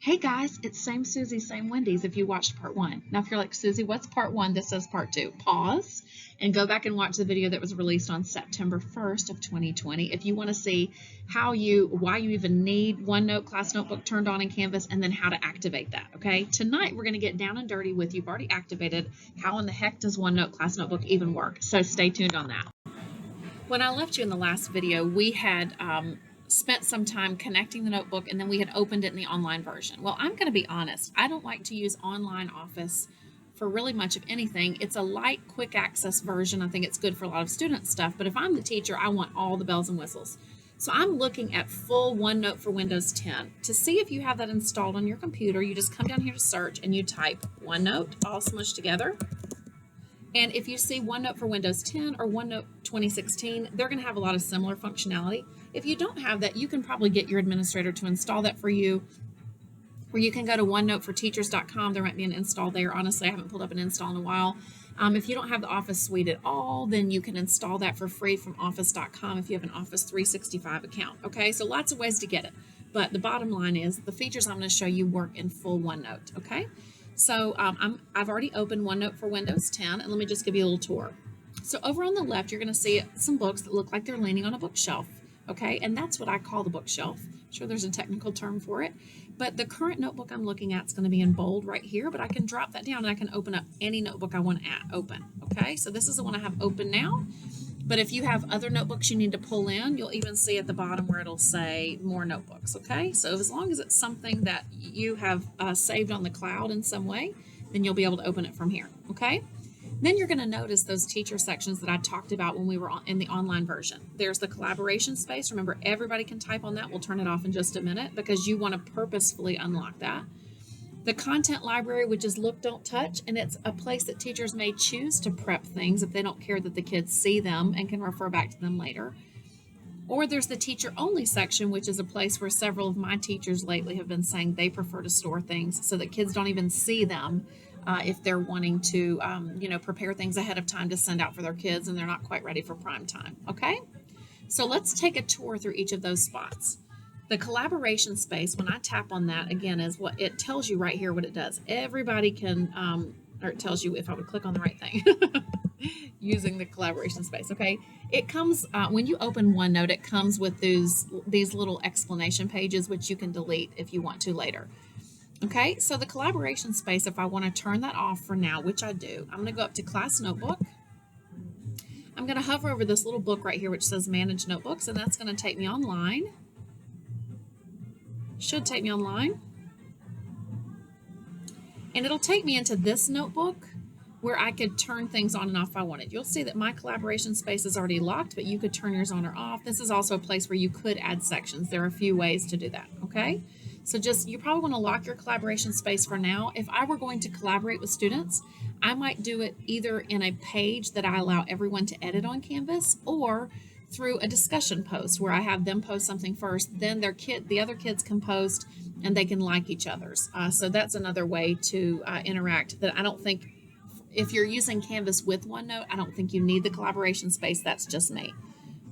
Hey guys, it's same Suzy, same Wendy's if you watched part one. Now if you're like, Suzy, what's part one? This says part two. Pause and go back and watch the video that was released on September 1st of 2020 if you want to see why you even need OneNote Class Notebook turned on in Canvas and then how to activate that, okay? Tonight we're going to get down and dirty with you've already activated. How in the heck does OneNote Class Notebook even work? So stay tuned on that. When I left you in the last video, we had spent some time connecting the notebook and then we had opened it in the online version. Well, I'm going to be honest. I don't like to use online Office for really much of anything. It's a light, quick access version. I think it's good for a lot of student stuff, but if I'm the teacher, I want all the bells and whistles. So I'm looking at full OneNote for Windows 10. To see if you have that installed on your computer, you just come down here to search and you type OneNote, all smushed together. And if you see OneNote for Windows 10 or OneNote 2016, they're going to have a lot of similar functionality. If you don't have that, you can probably get your administrator to install that for you, or you can go to OneNoteForTeachers.com. There might be an install there. Honestly, I haven't pulled up an install in a while. If you don't have the Office suite at all, then you can install that for free from Office.com if you have an Office 365 account. Okay, so lots of ways to get it. But the bottom line is the features I'm going to show you work in full OneNote. Okay. So I've already opened OneNote for Windows 10, and let me just give you a little tour. So over on the left, you're going to see some books that look like they're leaning on a bookshelf, okay? And that's what I call the bookshelf. I'm sure there's a technical term for it, but the current notebook I'm looking at is going to be in bold right here, but I can drop that down and I can open up any notebook I want to open, okay? So this is the one I have open now. But if you have other notebooks you need to pull in, you'll even see at the bottom where it'll say more notebooks, okay? So as long as it's something that you have saved on the cloud in some way, then you'll be able to open it from here, okay? Then you're going to notice those teacher sections that I talked about when we were in the online version. There's the collaboration space. Remember, everybody can type on that. We'll turn it off in just a minute because you want to purposefully unlock that. The content library, which is look, don't touch, and it's a place that teachers may choose to prep things if they don't care that the kids see them and can refer back to them later. Or there's the teacher only section, which is a place where several of my teachers lately have been saying they prefer to store things so that kids don't even see them if they're wanting to, prepare things ahead of time to send out for their kids and they're not quite ready for prime time. Okay, so let's take a tour through each of those spots. The collaboration space, when I tap on that, again, is what it tells you right here what it does. Everybody can, or it tells you if I would click on the right thing using the collaboration space, okay? It comes, when you open OneNote, it comes with these little explanation pages, which you can delete if you want to later. Okay, so the collaboration space, if I want to turn that off for now, which I do, I'm going to go up to Class Notebook. I'm going to hover over this little book right here, which says Manage Notebooks, and that's going to take me online. Should take me online, and it'll take me into this notebook where I could turn things on and off if I wanted. You'll see that my collaboration space is already locked, but you could turn yours on or off. This is also a place where you could add sections. There are a few ways to do that, okay? So you probably want to lock your collaboration space for now. If I were going to collaborate with students, I might do it either in a page that I allow everyone to edit on Canvas, or through a discussion post where I have them post something first, then the other kids can post and they can like each other's. So that's another way to interact that I don't think, if you're using Canvas with OneNote, I don't think you need the collaboration space. That's just me.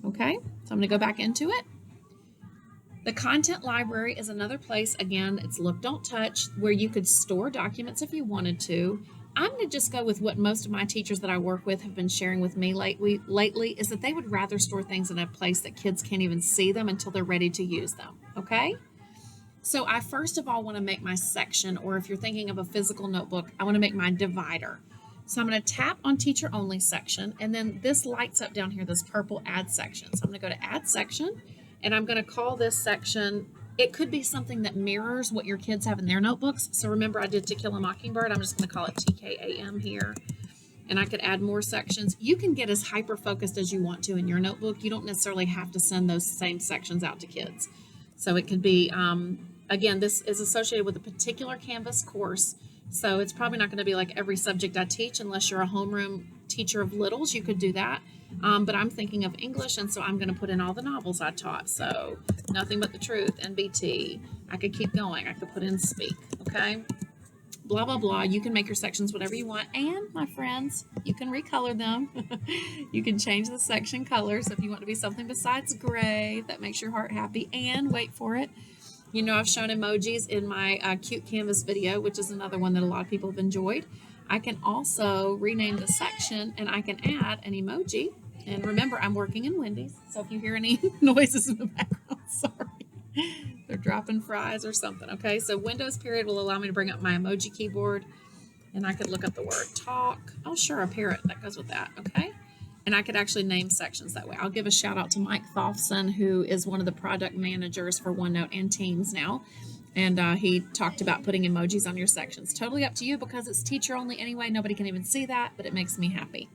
Okay, so I'm going to go back into it. The content library is another place, again, it's look, don't touch, where you could store documents if you wanted to. I'm going to just go with what most of my teachers that I work with have been sharing with me lately is that they would rather store things in a place that kids can't even see them until they're ready to use them, okay? So I first of all want to make my section, or if you're thinking of a physical notebook, I want to make my divider. So I'm going to tap on Teacher Only section, and then this lights up down here, this purple Add Section. So I'm going to go to Add Section, and I'm going to call this section, it could be something that mirrors what your kids have in their notebooks. So remember I did To Kill a Mockingbird. I'm just going to call it TKAM here. And I could add more sections. You can get as hyper-focused as you want to in your notebook. You don't necessarily have to send those same sections out to kids. So it could be, again, this is associated with a particular Canvas course. So it's probably not going to be like every subject I teach unless you're a homeroom teacher of littles. You could do that. But I'm thinking of English, and so I'm going to put in all the novels I taught. So Nothing But the Truth, NBT. I could keep going. I could put in Speak, okay? Blah, blah, blah. You can make your sections whatever you want. And, my friends, you can recolor them. You can change the section colors if you want to be something besides gray. That makes your heart happy. And, wait for it, You know, I've shown emojis in my cute canvas video, which is another one that a lot of people have enjoyed. I can also rename the section and I can add an emoji. And remember, I'm working in Wendy's, so if you hear any noises in the background, sorry. They're dropping fries or something, okay? So Windows period will allow me to bring up my emoji keyboard, and I could look up the word talk. Oh, sure, a parrot, that goes with that, okay? And I could actually name sections that way. I'll give a shout out to Mike Thoffson, who is one of the product managers for OneNote and Teams now. And he talked about putting emojis on your sections. Totally up to you because it's teacher only anyway. Nobody can even see that, but it makes me happy.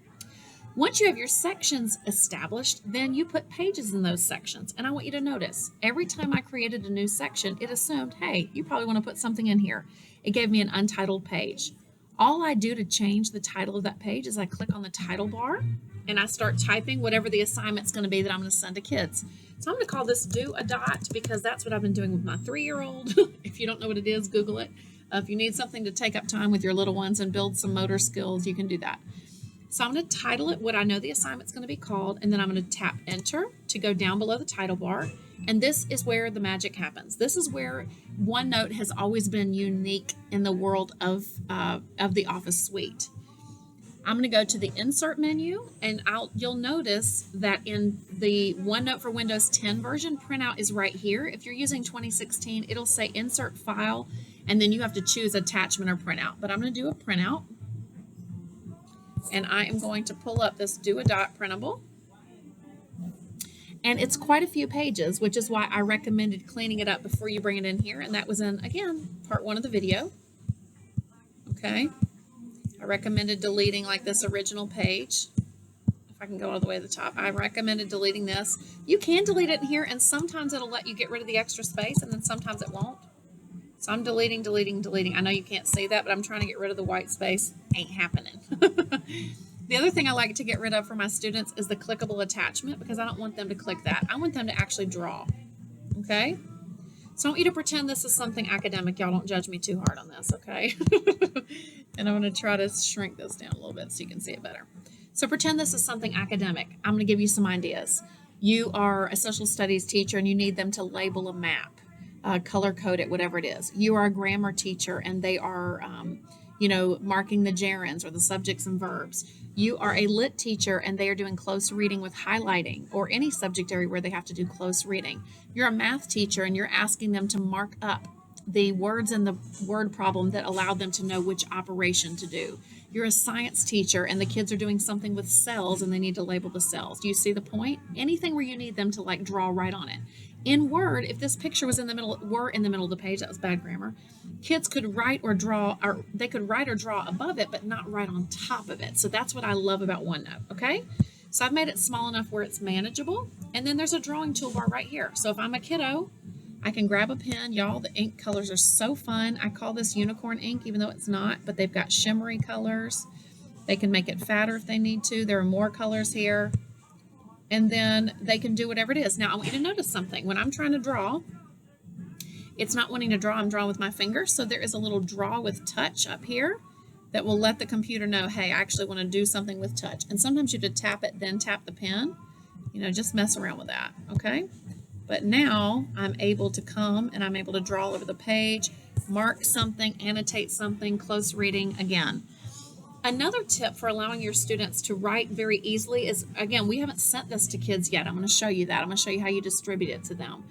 Once you have your sections established, then you put pages in those sections. And I want you to notice, every time I created a new section, it assumed, hey, you probably want to put something in here. It gave me an untitled page. All I do to change the title of that page is I click on the title bar and I start typing whatever the assignment's going to be that I'm going to send to kids. So I'm going to call this Do a Dot because that's what I've been doing with my 3-year-old. If you don't know what it is, Google it. If you need something to take up time with your little ones and build some motor skills, you can do that. So I'm going to title it what I know the assignment's going to be called, and then I'm going to tap enter to go down below the title bar. And this is where the magic happens. This is where OneNote has always been unique in the world of the Office suite. I'm going to go to the Insert menu, and you'll notice that in the OneNote for Windows 10 version, printout is right here. If you're using 2016, it'll say Insert File, and then you have to choose Attachment or Printout. But I'm going to do a printout. And I am going to pull up this Do a Dot printable. And it's quite a few pages, which is why I recommended cleaning it up before you bring it in here. And that was in, again, part 1 of the video. Okay. I recommended deleting like this original page. If I can go all the way to the top, I recommended deleting this. You can delete it in here, and sometimes it'll let you get rid of the extra space, and then sometimes it won't. So I'm deleting. I know you can't see that, but I'm trying to get rid of the white space. Ain't happening. The other thing I like to get rid of for my students is the clickable attachment because I don't want them to click that. I want them to actually draw. Okay? So I want you to pretend this is something academic. Y'all don't judge me too hard on this, okay? And I'm going to try to shrink this down a little bit so you can see it better. So pretend this is something academic. I'm going to give you some ideas. You are a social studies teacher and you need them to label a map. Color code it, whatever it is. You are a grammar teacher and they are, marking the gerunds or the subjects and verbs. You are a lit teacher and they are doing close reading with highlighting or any subject area where they have to do close reading. You're a math teacher and you're asking them to mark up the words in the word problem that allow them to know which operation to do. You're a science teacher and the kids are doing something with cells and they need to label the cells. Do you see the point? Anything where you need them to like draw right on it. In Word, if this picture was in the middle of the page, that was bad grammar, kids could write or draw, or they could write or draw above it, but not right on top of it. So that's what I love about OneNote, okay? So I've made it small enough where it's manageable. And then there's a drawing toolbar right here. So if I'm a kiddo, I can grab a pen. Y'all, the ink colors are so fun. I call this unicorn ink, even though it's not, but they've got shimmery colors. They can make it fatter if they need to. There are more colors here. And then they can do whatever it is. Now, I want you to notice something. When I'm trying to draw, it's not wanting to draw. I'm drawing with my fingers. So there is a little draw with touch up here that will let the computer know, hey, I actually want to do something with touch. And sometimes you have to tap it, then tap the pen. Just mess around with that, okay? But now I'm able to come and I'm able to draw over the page, mark something, annotate something, close reading again. Another tip for allowing your students to write very easily is, again, we haven't sent this to kids yet. I'm going to show you that. I'm going to show you how you distribute it to them.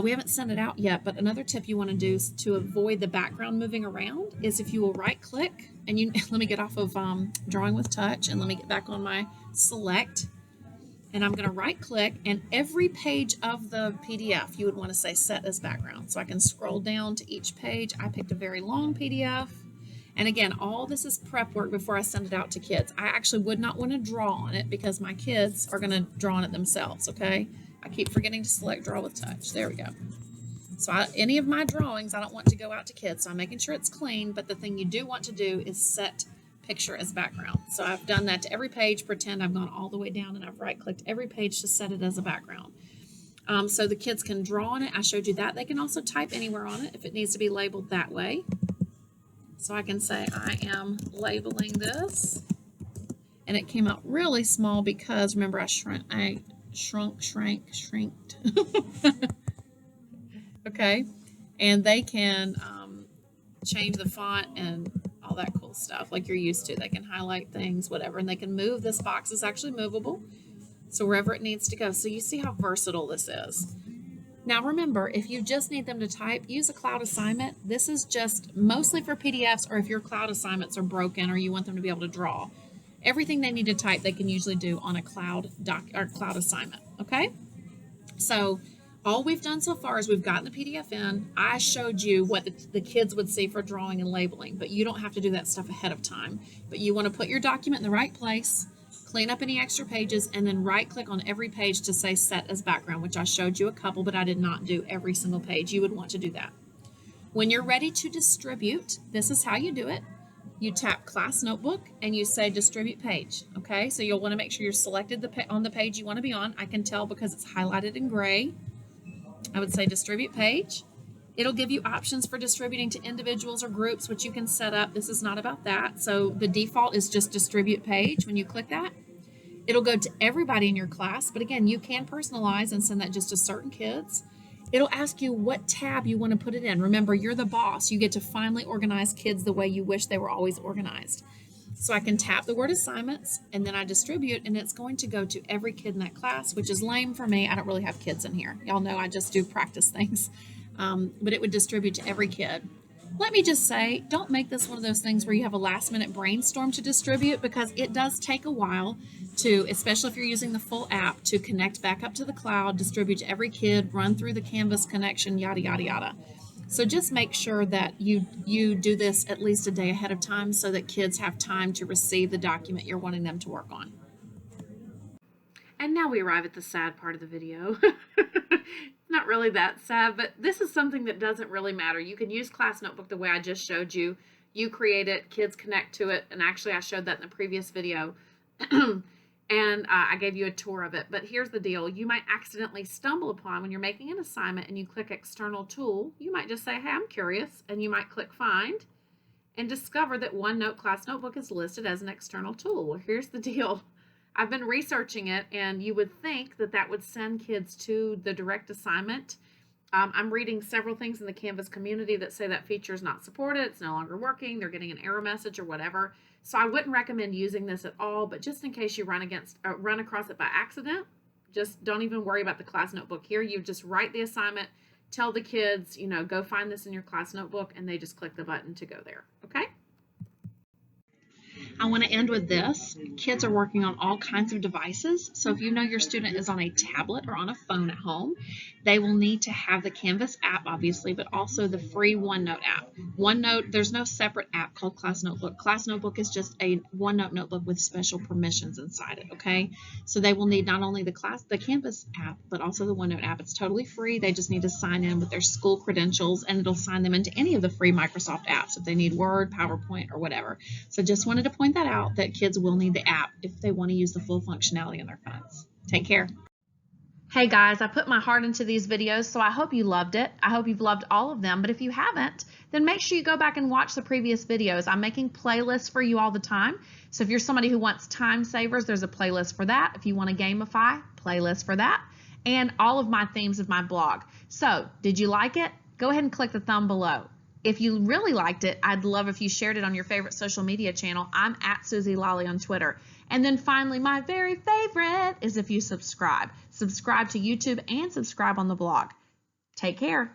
We haven't sent it out yet, but another tip you want to do to avoid the background moving around is if you will right-click, and let me get off of Drawing with Touch, and let me get back on my Select, and I'm going to right-click, and every page of the PDF, you would want to say Set as Background. So I can scroll down to each page. I picked a very long PDF. And again, all this is prep work before I send it out to kids. I actually would not want to draw on it because my kids are going to draw on it themselves, okay? I keep forgetting to select Draw with Touch. There we go. So any of my drawings, I don't want to go out to kids. So I'm making sure it's clean, but the thing you do want to do is set picture as background. So I've done that to every page. Pretend I've gone all the way down and I've right-clicked every page to set it as a background. So the kids can draw on it. I showed you that. They can also type anywhere on it if it needs to be labeled that way. So I can say, I am labeling this. And it came out really small because, remember, I shrank. Okay. and they can change the font and all that cool stuff like you're used to. They can highlight things, whatever, and they can move. This box is actually movable, so wherever it needs to go. So you see how versatile this is. Now remember, if you just need them to type, use a cloud assignment. This is just mostly for PDFs, or if your cloud assignments are broken or you want them to be able to draw. Everything they need to type, they can usually do on a cloud assignment, okay? So all we've done so far is we've gotten the PDF in. I showed you what the kids would see for drawing and labeling, but you don't have to do that stuff ahead of time. But you want to put your document in the right place, clean up any extra pages, and then right-click on every page to say Set as Background, which I showed you a couple, but I did not do every single page. You would want to do that. When you're ready to distribute, this is how you do it. You tap Class Notebook and you say Distribute Page, okay? So you'll want to make sure you're selected on the page you want to be on. I can tell because it's highlighted in gray. I would say Distribute Page. It'll give you options for distributing to individuals or groups, which you can set up. This is not about that. So the default is just Distribute Page. When you click that, it'll go to everybody in your class. But again, you can personalize and send that just to certain kids. It'll ask you what tab you want to put it in. Remember, you're the boss. You get to finally organize kids the way you wish they were always organized. So I can tap the word assignments, and then I distribute, and it's going to go to every kid in that class, which is lame for me. I don't really have kids in here. Y'all know I just do practice things. But it would distribute to every kid. Let me just say, don't make this one of those things where you have a last-minute brainstorm to distribute, because it does take a while to, especially if you're using the full app, to connect back up to the cloud, distribute to every kid, run through the Canvas connection, yada, yada, yada. So just make sure that you do this at least a day ahead of time so that kids have time to receive the document you're wanting them to work on. And now we arrive at the sad part of the video. Not really that sad, but this is something that doesn't really matter. You can use Class Notebook the way I just showed you. You create it, kids connect to it, and actually I showed that in the previous video. And I gave you a tour of it. But here's the deal. You might accidentally stumble upon, when you're making an assignment and you click External Tool, you might just say, hey, I'm curious, and you might click Find and discover that OneNote Class Notebook is listed as an external tool. Well, here's the deal. I've been researching it, and you would think that that would send kids to the direct assignment. I'm reading several things in the Canvas community that say that feature is not supported, it's no longer working, they're getting an error message or whatever. So I wouldn't recommend using this at all, but just in case you run across it by accident, just don't even worry about the Class Notebook here. You just write the assignment, tell the kids, go find this in your Class Notebook, and they just click the button to go there, okay? I want to end with this. Kids are working on all kinds of devices. So if you know your student is on a tablet or on a phone at home, they will need to have the Canvas app, obviously, but also the free OneNote app. OneNote, there's no separate app called Class Notebook. Class Notebook is just a OneNote notebook with special permissions inside it, okay? So they will need not only the Canvas app, but also the OneNote app. It's totally free. They just need to sign in with their school credentials, and it'll sign them into any of the free Microsoft apps if they need Word, PowerPoint, or whatever. So just wanted to point that out, that kids will need the app if they want to use the full functionality on their phones. Take care. Hey guys, I put my heart into these videos, so I hope you loved it. I hope you've loved all of them, but if you haven't, then make sure you go back and watch the previous videos. I'm making playlists for you all the time. So if you're somebody who wants time savers, there's a playlist for that. If you want to gamify, playlist for that. And all of my themes of my blog. So, did you like it? Go ahead and click the thumb below. If you really liked it, I'd love if you shared it on your favorite social media channel. I'm at Suzy Lolley on Twitter. And then finally, my very favorite is if you subscribe. Subscribe to YouTube and subscribe on the blog. Take care.